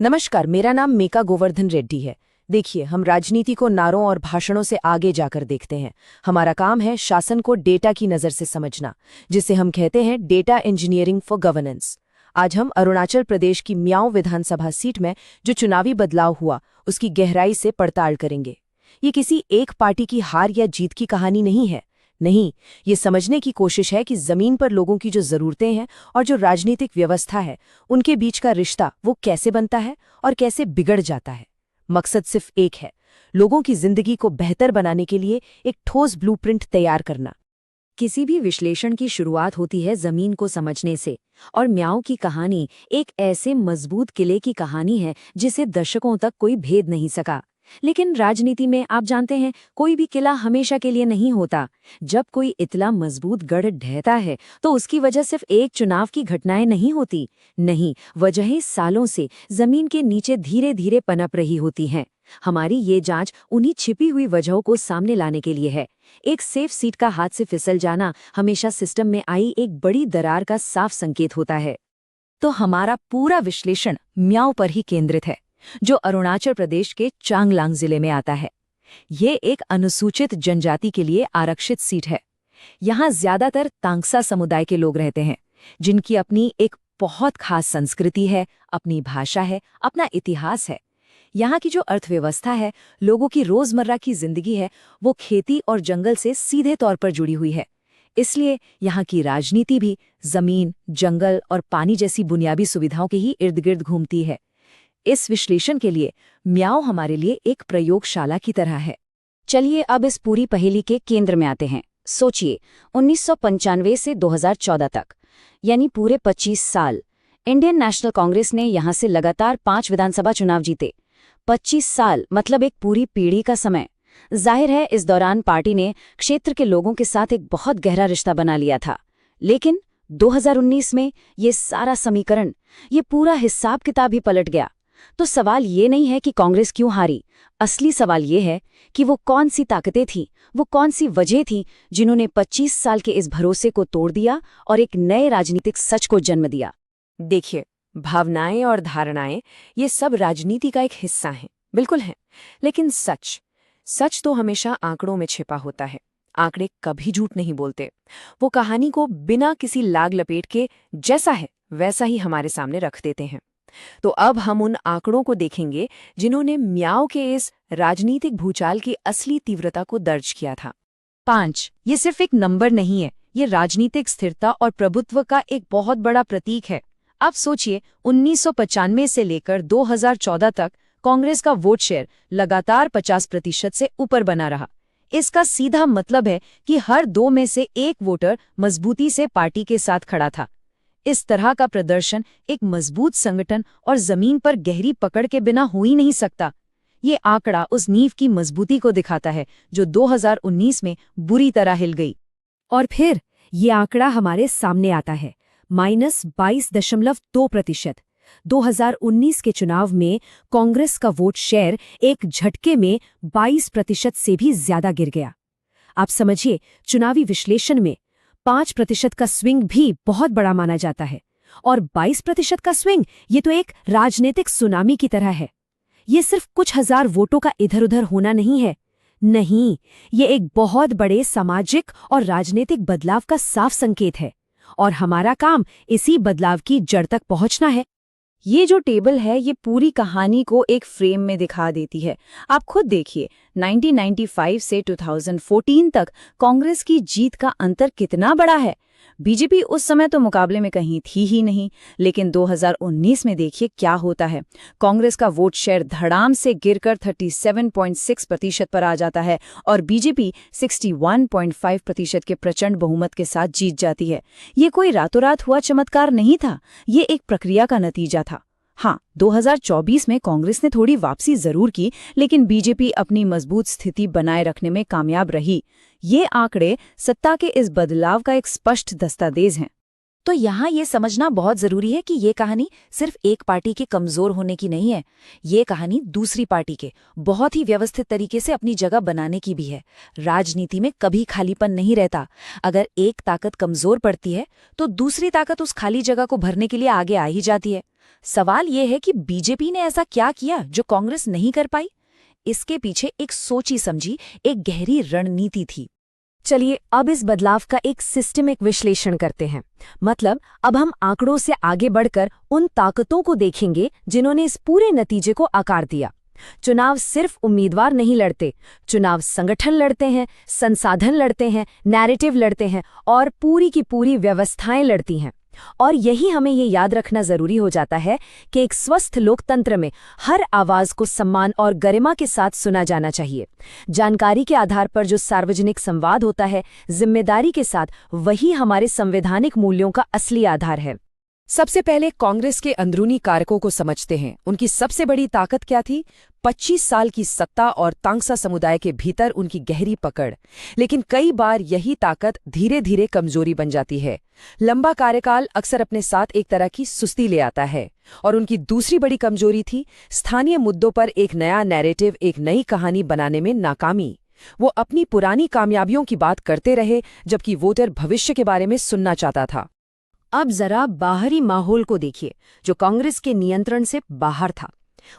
नमस्कार, मेरा नाम मेका गोवर्धन रेड्डी है। देखिए, हम राजनीति को नारों और भाषणों से आगे जाकर देखते हैं। हमारा काम है शासन को डेटा की नज़र से समझना, जिसे हम कहते हैं डेटा इंजीनियरिंग फॉर गवर्नेंस। आज हम अरुणाचल प्रदेश की म्याऊं विधानसभा सीट में जो चुनावी बदलाव हुआ, उसकी गहराई से पड़ताल करेंगे। ये किसी एक पार्टी की हार या जीत की कहानी नहीं है। नहीं, ये समझने की कोशिश है कि जमीन पर लोगों की जो जरूरतें हैं और जो राजनीतिक व्यवस्था है, उनके बीच का रिश्ता वो कैसे बनता है और कैसे बिगड़ जाता है। मकसद सिर्फ एक है, लोगों की जिंदगी को बेहतर बनाने के लिए एक ठोस ब्लूप्रिंट तैयार करना। किसी भी विश्लेषण की शुरुआत होती है जमीन को समझने से, और म्याऊं की कहानी एक ऐसे मजबूत किले की कहानी है जिसे दशकों तक कोई भेद नहीं सका। लेकिन राजनीति में आप जानते हैं, कोई भी किला हमेशा के लिए नहीं होता। जब कोई इतना मजबूत गढ़ ढहता है तो उसकी वजह सिर्फ एक चुनाव की घटनाएं नहीं होती। नहीं, वजहें सालों से जमीन के नीचे धीरे धीरे पनप रही होती हैं। हमारी ये जांच उन्हीं छिपी हुई वजहों को सामने लाने के लिए है। एक सेफ सीट का हाथ से फिसल जाना हमेशा सिस्टम में आई एक बड़ी दरार का साफ संकेत होता है। तो हमारा पूरा विश्लेषण म्याऊं पर ही केंद्रित है, जो अरुणाचल प्रदेश के चांगलांग जिले में आता है। ये एक अनुसूचित जनजाति के लिए आरक्षित सीट है। यहाँ ज्यादातर तांगसा समुदाय के लोग रहते हैं, जिनकी अपनी एक बहुत खास संस्कृति है, अपनी भाषा है, अपना इतिहास है। यहाँ की जो अर्थव्यवस्था है, लोगों की रोजमर्रा की जिंदगी है, वो खेती और जंगल से सीधे तौर पर जुड़ी हुई है। इसलिए यहाँ की राजनीति भी जमीन, जंगल और पानी जैसी बुनियादी सुविधाओं के ही इर्द गिर्द घूमती है। इस विश्लेषण के लिए म्याऊं हमारे लिए एक प्रयोगशाला की तरह है। चलिए अब इस पूरी पहेली के केंद्र में आते हैं। सोचिए, 1995 से 2014 तक, यानी पूरे 25 साल, इंडियन नेशनल कांग्रेस ने यहां से लगातार 5 विधानसभा चुनाव जीते। 25 साल मतलब एक पूरी पीढ़ी का समय। जाहिर है, इस दौरान पार्टी ने क्षेत्र के लोगों के साथ एक बहुत गहरा रिश्ता बना लिया था। लेकिन 2019 में ये सारा समीकरण, ये पूरा हिसाब किताब ही पलट गया। तो सवाल ये नहीं है कि कांग्रेस क्यों हारी, असली सवाल ये है कि वो कौन सी ताकतें थीं, वो कौन सी वजह थीं जिन्होंने 25 साल के इस भरोसे को तोड़ दिया और एक नए राजनीतिक सच को जन्म दिया। देखिए, भावनाएं और धारणाएं, ये सब राजनीति का एक हिस्सा हैं, बिल्कुल हैं। लेकिन सच तो हमेशा आंकड़ों में छिपा होता है। आंकड़े कभी झूठ नहीं बोलते। वो कहानी को बिना किसी लाग लपेट के जैसा है वैसा ही हमारे सामने रख देते हैं। तो अब हम उन आंकड़ों को देखेंगे जिन्होंने म्याऊं के इस राजनीतिक भूचाल की असली तीव्रता को दर्ज किया था। 5, ये सिर्फ एक नंबर नहीं है, ये राजनीतिक स्थिरता और प्रभुत्व का एक बहुत बड़ा प्रतीक है। अब सोचिए, 1995 से लेकर 2014 तक कांग्रेस का वोट शेयर लगातार 50% से ऊपर बना रहा। इसका सीधा मतलब है कि हर 2 में से 1 वोटर मजबूती से पार्टी के साथ खड़ा था। इस तरह का प्रदर्शन एक मजबूत संगठन और जमीन पर गहरी पकड़ के बिना हो ही नहीं सकता। ये आंकड़ा उस नींव की मजबूती को दिखाता है जो 2019 में बुरी तरह हिल गई। और फिर ये आंकड़ा हमारे सामने आता है, -22.2%। 2019 के चुनाव में कांग्रेस का वोट शेयर एक झटके में 22% से भी ज्यादा गिर गया। आप समझिए, चुनावी विश्लेषण में 5% का स्विंग भी बहुत बड़ा माना जाता है, और 22% का स्विंग, ये तो एक राजनीतिक सुनामी की तरह है। ये सिर्फ कुछ हजार वोटों का इधर उधर होना नहीं है। नहीं, ये एक बहुत बड़े सामाजिक और राजनीतिक बदलाव का साफ संकेत है, और हमारा काम इसी बदलाव की जड़ तक पहुंचना है। ये जो टेबल है, ये पूरी कहानी को एक फ्रेम में दिखा देती है। आप खुद देखिए, 1995 से 2014 तक कांग्रेस की जीत का अंतर कितना बड़ा है। बीजेपी उस समय तो मुकाबले में कहीं थी ही नहीं, लेकिन 2019 में देखिए क्या होता है। कांग्रेस का वोट शेयर धड़ाम से गिरकर 37.6% पर आ जाता है और बीजेपी 61.5% के प्रचंड बहुमत के साथ जीत जाती है। ये कोई रातों रात हुआ चमत्कार नहीं था, ये एक प्रक्रिया का नतीजा था। हाँ, 2024 में कांग्रेस ने थोड़ी वापसी जरूर की, लेकिन बीजेपी अपनी मजबूत स्थिति बनाए रखने में कामयाब रही। ये आंकड़े सत्ता के इस बदलाव का एक स्पष्ट दस्तावेज हैं। तो यहाँ ये समझना बहुत जरूरी है कि ये कहानी सिर्फ एक पार्टी के कमजोर होने की नहीं है, ये कहानी दूसरी पार्टी के बहुत ही व्यवस्थित तरीके से अपनी जगह बनाने की भी है। राजनीति में कभी खालीपन नहीं रहता। अगर एक ताकत कमजोर पड़ती है तो दूसरी ताकत उस खाली जगह को भरने के लिए आगे आ ही जाती है। सवाल ये है कि बीजेपी ने ऐसा क्या किया जो कांग्रेस नहीं कर पाई? इसके पीछे एक सोची समझी, एक गहरी रणनीति थी। चलिए अब इस बदलाव का एक सिस्टमिक विश्लेषण करते हैं। मतलब अब हम आंकड़ों से आगे बढ़कर उन ताकतों को देखेंगे जिन्होंने इस पूरे नतीजे को आकार दिया। चुनाव सिर्फ उम्मीदवार नहीं लड़ते, चुनाव संगठन लड़ते हैं, संसाधन लड़ते हैं, नैरेटिव लड़ते हैं और पूरी की पूरी व्यवस्थाएं लड़ती हैं। और यही हमें ये याद रखना जरूरी हो जाता है कि एक स्वस्थ लोकतंत्र में हर आवाज को सम्मान और गरिमा के साथ सुना जाना चाहिए। जानकारी के आधार पर जो सार्वजनिक संवाद होता है, जिम्मेदारी के साथ, वही हमारे संवैधानिक मूल्यों का असली आधार है। सबसे पहले कांग्रेस के अंदरूनी कारकों को समझते हैं। उनकी सबसे बड़ी ताकत क्या थी? 25 साल की सत्ता और तांगसा समुदाय के भीतर उनकी गहरी पकड़। लेकिन कई बार यही ताकत धीरे धीरे कमजोरी बन जाती है। लंबा कार्यकाल अक्सर अपने साथ एक तरह की सुस्ती ले आता है। और उनकी दूसरी बड़ी कमजोरी थी स्थानीय मुद्दों पर एक नया नैरेटिव, एक नई कहानी बनाने में नाकामी। वो अपनी पुरानी कामयाबियों की बात करते रहे जबकि वोटर भविष्य के बारे में सुनना चाहता था। अब जरा बाहरी माहौल को देखिए जो कांग्रेस के नियंत्रण से बाहर था।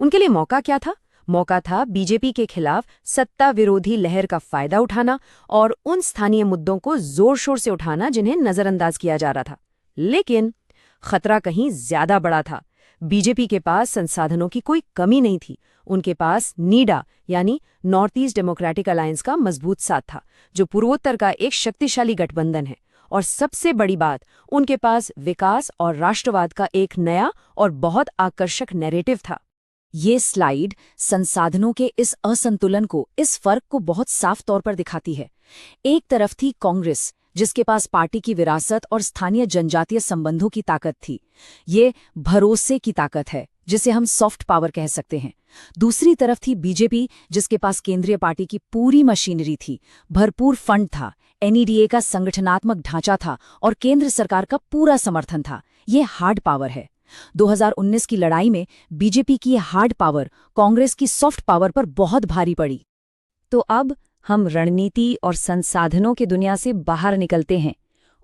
उनके लिए मौका क्या था? मौका था बीजेपी के खिलाफ सत्ता विरोधी लहर का फायदा उठाना और उन स्थानीय मुद्दों को जोर शोर से उठाना जिन्हें नजरअंदाज किया जा रहा था। लेकिन खतरा कहीं ज्यादा बड़ा था। बीजेपी के पास संसाधनों की कोई कमी नहीं थी। उनके पास नीडा यानी नॉर्थ ईस्ट डेमोक्रेटिक अलायंस का मजबूत साथ था, जो पूर्वोत्तर का एक शक्तिशाली गठबंधन है। और सबसे बड़ी बात, उनके पास विकास और राष्ट्रवाद का एक नया और बहुत आकर्षक नैरेटिव था। ये स्लाइड संसाधनों के इस असंतुलन को, इस फर्क को बहुत साफ तौर पर दिखाती है। एक तरफ थी कांग्रेस, जिसके पास पार्टी की विरासत और स्थानीय जनजातीय संबंधों की ताकत थी। ये भरोसे की ताकत है, जिसे हम सॉफ्ट पावर कह सकते हैं। दूसरी तरफ थी बीजेपी, जिसके पास केंद्रीय पार्टी की पूरी मशीनरी थी, भरपूर फंड था, एनईडीए का संगठनात्मक ढांचा था और केंद्र सरकार का पूरा समर्थन था। ये हार्ड पावर है। 2019 की लड़ाई में बीजेपी की हार्ड पावर कांग्रेस की सॉफ्ट पावर पर बहुत भारी पड़ी। तो अब हम रणनीति और संसाधनों की दुनिया से बाहर निकलते हैं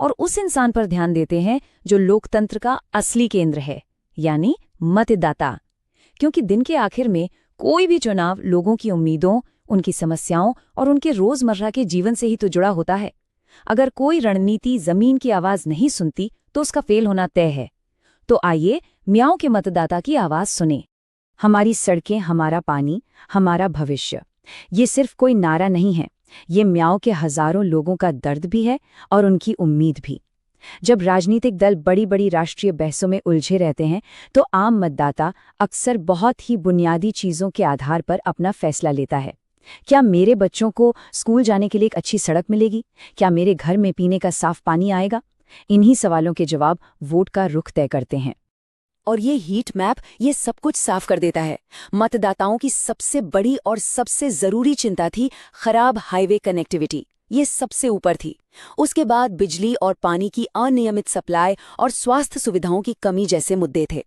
और उस इंसान पर ध्यान देते हैं जो लोकतंत्र का असली केंद्र है, यानी मतदाता। क्योंकि दिन के आखिर में कोई भी चुनाव लोगों की उम्मीदों, उनकी समस्याओं और उनके रोजमर्रा के जीवन से ही तो जुड़ा होता है। अगर कोई रणनीति जमीन की आवाज नहीं सुनती तो उसका फेल होना तय है। तो आइए म्याऊं के मतदाता की आवाज सुने। हमारी सड़कें, हमारा पानी, हमारा भविष्य। ये सिर्फ कोई नारा नहीं है, ये म्याऊं के हजारों लोगों का दर्द भी है और उनकी उम्मीद भी। जब राजनीतिक दल बड़ी बड़ी राष्ट्रीय बहसों में उलझे रहते हैं तो आम मतदाता अक्सर बहुत ही बुनियादी चीजों के आधार पर अपना फैसला लेता है। क्या मेरे बच्चों को स्कूल जाने के लिए एक अच्छी सड़क मिलेगी? क्या मेरे घर में पीने का साफ पानी आएगा? इन्हीं सवालों के जवाब वोट का रुख तय करते हैं। और ये हीट मैप ये सब कुछ साफ कर देता है। मतदाताओं की सबसे बड़ी और सबसे जरूरी चिंता थी खराब हाईवे कनेक्टिविटी। ये सबसे ऊपर थी। उसके बाद बिजली और पानी की अनियमित सप्लाई और स्वास्थ्य सुविधाओं की कमी जैसे मुद्दे थे।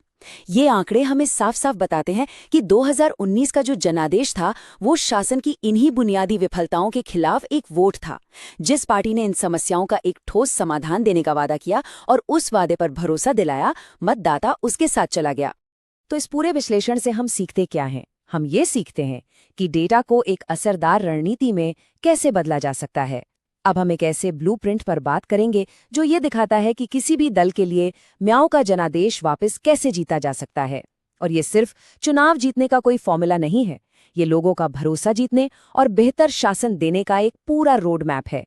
ये आंकड़े हमें साफ साफ बताते हैं कि 2019 का जो जनादेश था वो शासन की इन्हीं बुनियादी विफलताओं के खिलाफ एक वोट था। जिस पार्टी ने इन समस्याओं का एक ठोस समाधान देने का वादा किया और उस वादे पर भरोसा दिलाया, मतदाता उसके साथ चला गया। तो इस पूरे विश्लेषण से हम सीखते क्या हैं? हम ये सीखते हैं कि डेटा को एक असरदार रणनीति में कैसे बदला जा सकता है। अब हम एक ऐसे ब्लूप्रिंट पर बात करेंगे जो ये दिखाता है कि किसी भी दल के लिए म्याऊं का जनादेश वापस कैसे जीता जा सकता है। और ये सिर्फ चुनाव जीतने का कोई फॉर्मूला नहीं है, ये लोगों का भरोसा जीतने और बेहतर शासन देने का एक पूरा रोड मैप है।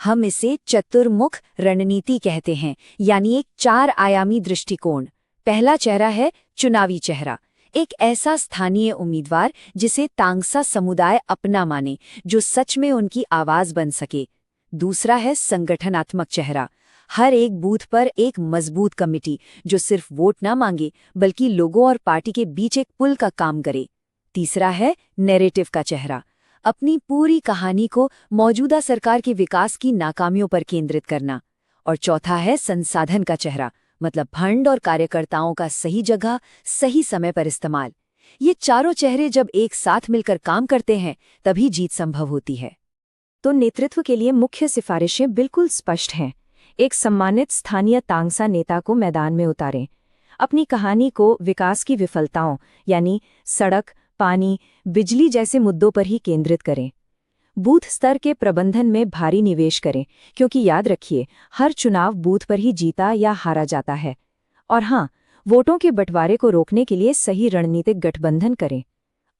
हम इसे चतुर्मुख रणनीति कहते हैं, यानी एक 4 आयामी दृष्टिकोण। पहला चेहरा है चुनावी चेहरा, एक ऐसा स्थानीय उम्मीदवार जिसे तांगसा समुदाय अपना माने, जो सच में उनकी आवाज बन सके। दूसरा है संगठनात्मक चेहरा, हर एक बूथ पर एक मजबूत कमेटी जो सिर्फ वोट ना मांगे बल्कि लोगों और पार्टी के बीच एक पुल का काम करे। तीसरा है नैरेटिव का चेहरा, अपनी पूरी कहानी को मौजूदा सरकार के विकास की नाकामियों पर केंद्रित करना। और चौथा है संसाधन का चेहरा, मतलब फंड और कार्यकर्ताओं का सही जगह, सही समय पर इस्तेमाल। ये चारों चेहरे जब एक साथ मिलकर काम करते हैं तभी जीत संभव होती है। तो नेतृत्व के लिए मुख्य सिफारिशें बिल्कुल स्पष्ट हैं। एक सम्मानित स्थानीय तांगसा नेता को मैदान में उतारें। अपनी कहानी को विकास की विफलताओं यानी सड़क, पानी, बिजली जैसे मुद्दों पर ही केंद्रित करें। बूथ स्तर के प्रबंधन में भारी निवेश करें, क्योंकि याद रखिए, हर चुनाव बूथ पर ही जीता या हारा जाता है। और हाँ, वोटों के बंटवारे को रोकने के लिए सही रणनीतिक गठबंधन करें।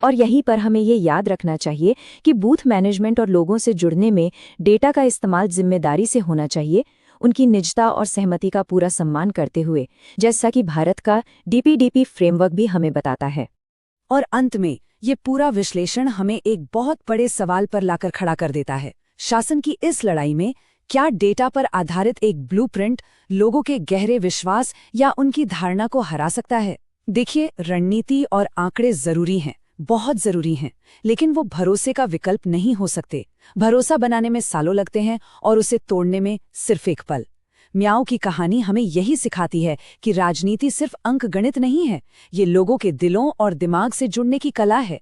और यहीं पर हमें ये याद रखना चाहिए कि बूथ मैनेजमेंट और लोगों से जुड़ने में डेटा का इस्तेमाल जिम्मेदारी से होना चाहिए, उनकी निजता और सहमति का पूरा सम्मान करते हुए, जैसा कि भारत का DPDP फ्रेमवर्क भी हमें बताता है। और अंत में ये पूरा विश्लेषण हमें एक बहुत बड़े सवाल पर लाकर खड़ा कर देता है। शासन की इस लड़ाई में क्या डेटा पर आधारित एक ब्लूप्रिंट लोगों के गहरे विश्वास या उनकी धारणा को हरा सकता है? देखिए, रणनीति और आंकड़े जरूरी हैं, बहुत जरूरी हैं, लेकिन वो भरोसे का विकल्प नहीं हो सकते। भरोसा बनाने में सालों लगते हैं और उसे तोड़ने में सिर्फ एक पल। म्याओ की कहानी हमें यही सिखाती है कि राजनीति सिर्फ अंकगणित नहीं है, ये लोगों के दिलों और दिमाग से जुड़ने की कला है।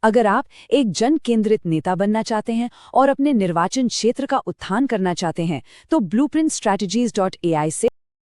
अगर आप एक जन केंद्रित नेता बनना चाहते हैं और अपने निर्वाचन क्षेत्र का उत्थान करना चाहते हैं, तो blueprintstrategies.ai से